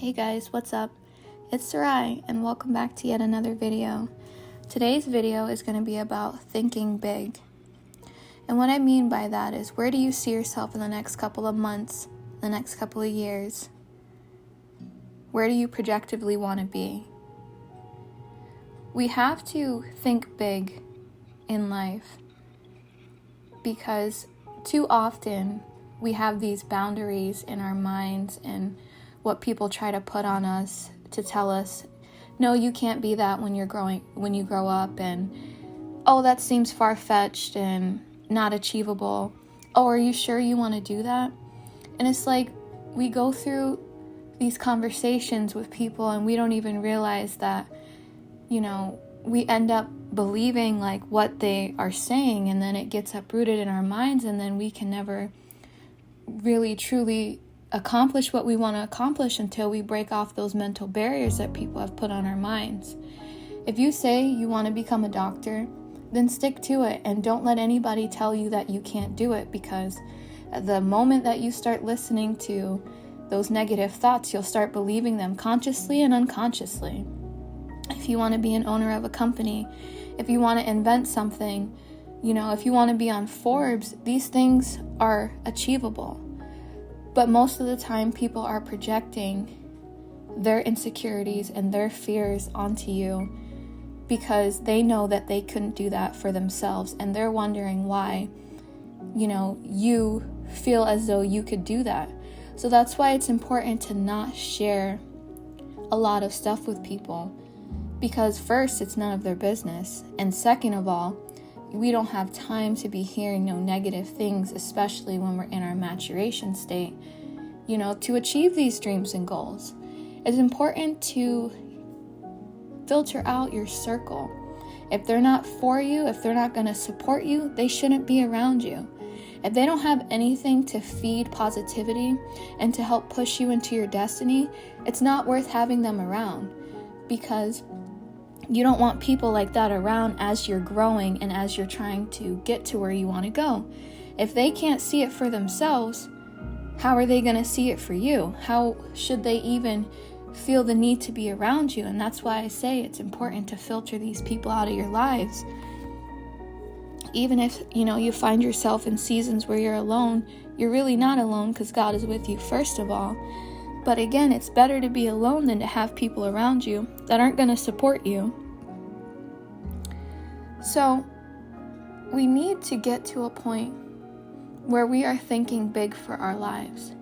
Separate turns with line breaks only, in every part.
Hey guys, what's up? It's Sarai, and welcome back to yet another video. Today's video is going to be about thinking big. And what I mean by that is, where do you see yourself in the next couple of months, the next couple of years? Where do you projectively want to be? We have to think big in life because too often we have these boundaries in our minds and what people try to put on us to tell us, no, you can't be that when you grow up, and oh, that seems far-fetched and not achievable. Oh, are you sure you want to do that? And it's like we go through these conversations with people and we don't even realize that, we end up believing like what they are saying, and then it gets uprooted in our minds, and then we can never really truly accomplish what we want to accomplish until we break off those mental barriers that people have put on our minds. If you say you want to become a doctor, then stick to it and don't let anybody tell you that you can't do it, because the moment that you start listening to those negative thoughts, you'll start believing them consciously and unconsciously. If you want to be an owner of a company, if you want to invent something, if you want to be on Forbes, these things are achievable. But most of the time, people are projecting their insecurities and their fears onto you because they know that they couldn't do that for themselves, and they're wondering why, you feel as though you could do that. So that's why it's important to not share a lot of stuff with people, because first, it's none of their business, and second of all, we don't have time to be hearing no negative things, especially when we're in our maturation state, to achieve these dreams and goals. It's important to filter out your circle. If they're not for you, if they're not going to support you, they shouldn't be around you. If they don't have anything to feed positivity and to help push you into your destiny, it's not worth having them around, because you don't want people like that around as you're growing and as you're trying to get to where you want to go. If they can't see it for themselves, how are they going to see it for you? How should they even feel the need to be around you? And that's why I say it's important to filter these people out of your lives. Even if, you find yourself in seasons where you're alone, you're really not alone, because God is with you first of all. But again, it's better to be alone than to have people around you that aren't going to support you. So, we need to get to a point where we are thinking big for our lives.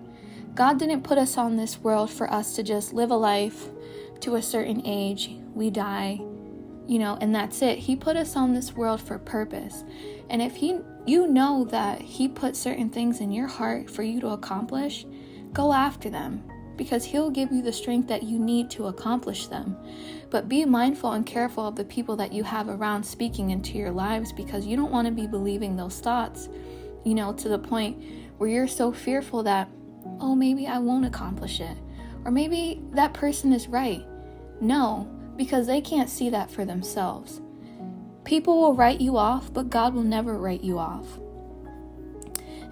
God didn't put us on this world for us to just live a life to a certain age, we die, and that's it. He put us on this world for purpose. And if you know that He put certain things in your heart for you to accomplish, go after them, because He'll give you the strength that you need to accomplish them. But be mindful and careful of the people that you have around speaking into your lives, because you don't want to be believing those thoughts, to the point where you're so fearful that, oh, maybe I won't accomplish it. Or maybe that person is right. No, because they can't see that for themselves. People will write you off, but God will never write you off.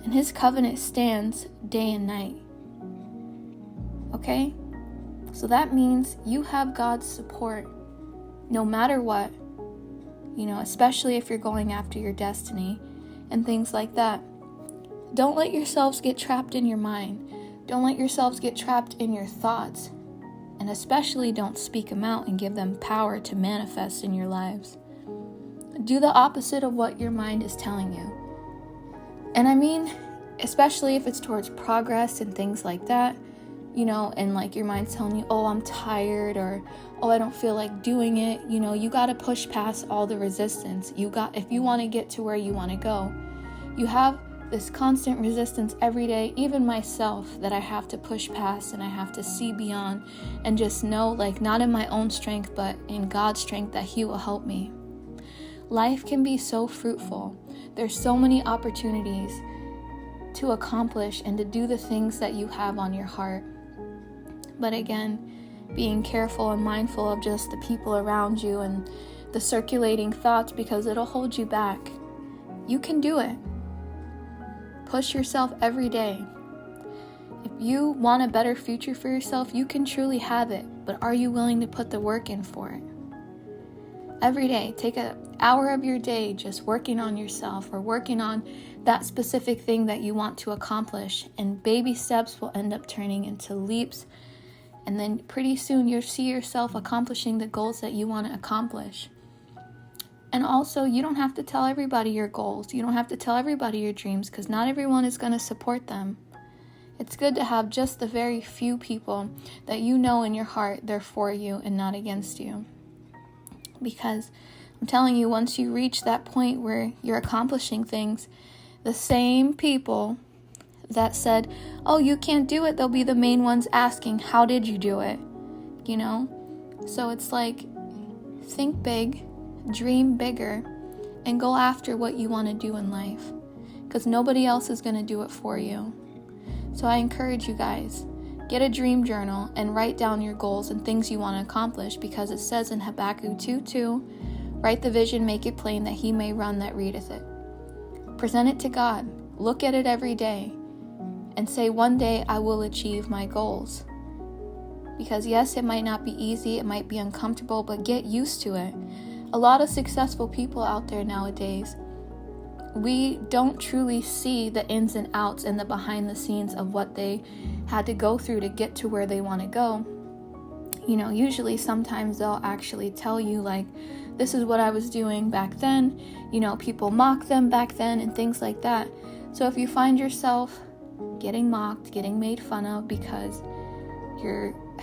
And His covenant stands day and night. Okay? So that means you have God's support no matter what, especially if you're going after your destiny and things like that. Don't let yourselves get trapped in your mind. Don't let yourselves get trapped in your thoughts. And especially don't speak them out and give them power to manifest in your lives. Do the opposite of what your mind is telling you. And I mean, especially if it's towards progress and things like that, and like your mind's telling you, oh, I'm tired, or oh, I don't feel like doing it. You got to push past all the resistance. If you want to get to where you want to go, you have this constant resistance every day, even myself, that I have to push past and I have to see beyond and just know, like, not in my own strength, but in God's strength, that He will help me. Life can be so fruitful. There's so many opportunities to accomplish and to do the things that you have on your heart. But again, being careful and mindful of just the people around you and the circulating thoughts, because it'll hold you back. You can do it. Push yourself every day. If you want a better future for yourself, you can truly have it, but are you willing to put the work in for it? Every day, take an hour of your day just working on yourself or working on that specific thing that you want to accomplish, and baby steps will end up turning into leaps, and then pretty soon you'll see yourself accomplishing the goals that you want to accomplish. And also, you don't have to tell everybody your goals. You don't have to tell everybody your dreams, because not everyone is going to support them. It's good to have just the very few people that you know in your heart they're for you and not against you. Because I'm telling you, once you reach that point where you're accomplishing things, the same people that said, oh, you can't do it, they'll be the main ones asking, how did you do it? You know? So it's like, think big, dream bigger, and go after what you want to do in life. Because nobody else is going to do it for you. So I encourage you guys, get a dream journal and write down your goals and things you want to accomplish, because it says in Habakkuk 2:2, write the vision, make it plain, that he may run that readeth it. Present it to God. Look at it every day and say, one day I will achieve my goals. Because yes, it might not be easy, it might be uncomfortable, but get used to it. A lot of successful people out there nowadays, we don't truly see the ins and outs and the behind the scenes of what they had to go through to get to where they want to go. You know, usually sometimes they'll actually tell you, like, this is what I was doing back then. You know, people mock them back then and things like that. So if you find yourself getting mocked, getting made fun of because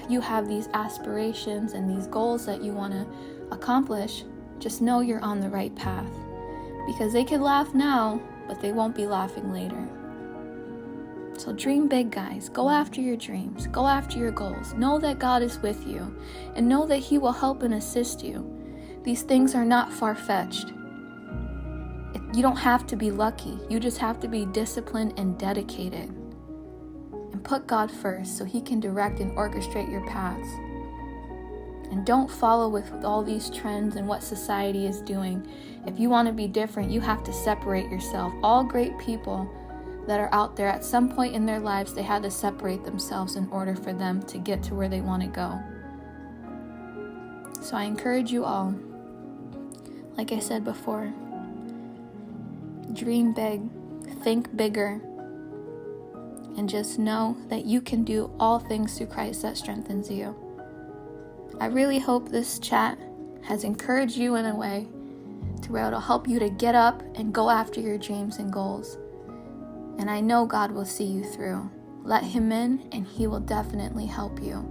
you have these aspirations and these goals that you want to accomplish, just know you're on the right path. Because they can laugh now, but they won't be laughing later. So dream big, guys. Go after your dreams. Go after your goals. Know that God is with you, and know that he will help and assist you. These things are not far-fetched. You don't have to be lucky. You just have to be disciplined and dedicated. And put God first so he can direct and orchestrate your paths. And don't follow with all these trends and what society is doing. If you want to be different, you have to separate yourself. All great people that are out there, at some point in their lives, they had to separate themselves in order for them to get to where they want to go. So I encourage you all, like I said before, dream big, think bigger, and just know that you can do all things through Christ that strengthens you. I really hope this chat has encouraged you in a way to where it'll help you to get up and go after your dreams and goals. And I know God will see you through. Let him in, and he will definitely help you.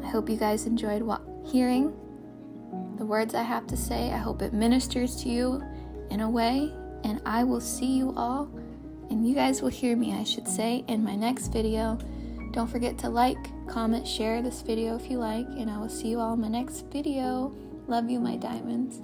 I hope you guys enjoyed hearing the words I have to say. I hope it ministers to you in a way, and I will see you all, and you guys will hear me, I should say, in my next video. Don't forget to like, comment, share this video if you like, and I will see you all in my next video. Love you, my diamonds.